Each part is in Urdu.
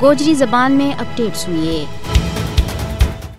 گوجری زبان میں اپڈیٹ سنیے۔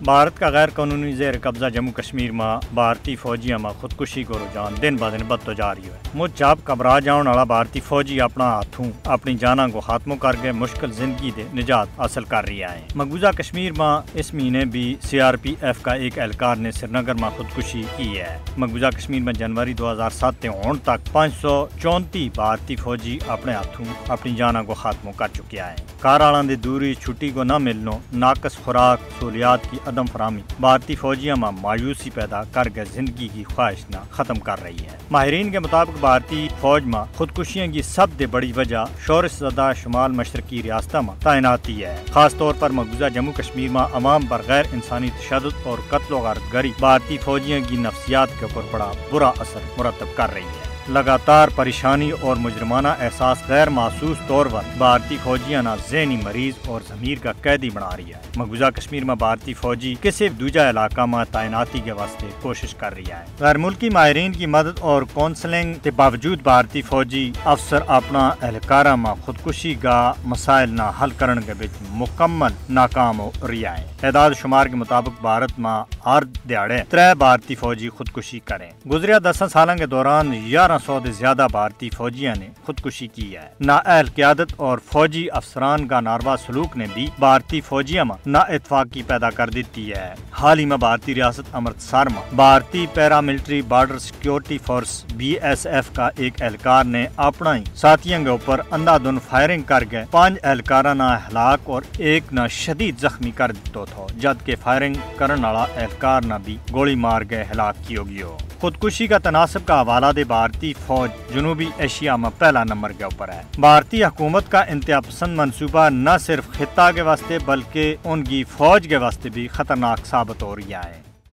بھارت کا غیر قانونی زیر قبضہ جموں کشمیر میں بھارتی فوجیاں میں خودکشی کو رجحان دن بہ دن بدتو جاری ہے۔ مجھ آپ گھبرا جاؤن والا بھارتی فوجی اپنا ہاتھوں اپنی جاناں کو خاتمہ کر کے مشکل زندگی دے نجات حاصل کر رہی ہے۔ مقبوضہ کشمیر میں اس مہینے بھی CRPF کا ایک اہلکار نے سری نگر میں خودکشی کی ہے۔ مقبوضہ کشمیر میں جنوری 2007 ہون تک 534 بھارتی فوجی اپنے ہاتھوں اپنی جاناں کو خاتمہ کر چکے ہیں۔ کارالاں دی دوری چھٹی کو نہ ملنو، ناقص خوراک، سہولیات کی عدم فراہمی بھارتی فوجیوں میں مایوسی پیدا کر کے زندگی کی خواہش نہ ختم کر رہی ہے۔ ماہرین کے مطابق بھارتی فوج میں خودکشیوں کی سب سے بڑی وجہ شورش زدہ شمال مشرقی ریاستوں میں تعیناتی ہے۔ خاص طور پر مقبوضہ جموں کشمیر میں عوام پر غیر انسانی تشدد اور قتل و غارت گری بھارتی فوجیوں کی نفسیات کے اوپر بڑا برا اثر مرتب کر رہی ہے۔ لگاتار پریشانی اور مجرمانہ احساس غیر محسوس طور پر بھارتی فوجیاں ذہنی مریض اور ضمیر کا قیدی بنا رہی ہے۔ مقبوضہ کشمیر میں بھارتی فوجی کسی دوجا علاقہ میں تعیناتی کے واسطے کوشش کر رہی ہے۔ غیر ملکی ماہرین کی مدد اور کونسلنگ کے باوجود بھارتی فوجی افسر اپنا اہلکارہ میں خودکشی کا مسائل نہ حل کرنے کے بیچ مکمل ناکام ہو رہی ہے۔ اعداد شمار کے مطابق بھارت میں ہر دیہڑے 3 بھارتی فوجی خودکشی کریں۔ گزرے 10 سالوں کے دوران 1100 سے زیادہ بھارتی فوجیوں نے خودکشی کی ہے۔ نااہل قیادت اور فوجی افسران کا ناروا سلوک نے بھی بھارتی فوجیوں میں نا اتفاقی پیدا کر دیتی ہے۔ حال ہی میں بھارتی ریاست امرتسر میں بھارتی paramilitary border security force BSF کا ایک اہلکار نے اپنا ہی ساتھیوں کے اوپر اندھا دھند فائرنگ کر کے 5 اہلکاروں نہ ہلاک اور ایک نہ شدید زخمی کر دیتا تھا، جبکہ فائرنگ کرنے والا اہلکار نہ بھی گولی مار کے ہلاک کی ہوگی ہو۔ خودکشی کا تناسب کا حوالہ دے بھارتی فوج جنوبی ایشیا میں پہلا نمبر کے اوپر ہے۔ بھارتی حکومت کا انتہا پسند منصوبہ نہ صرف خطہ کے واسطے بلکہ ان کی فوج کے واسطے بھی خطرناک ثابت ہو رہا ہے۔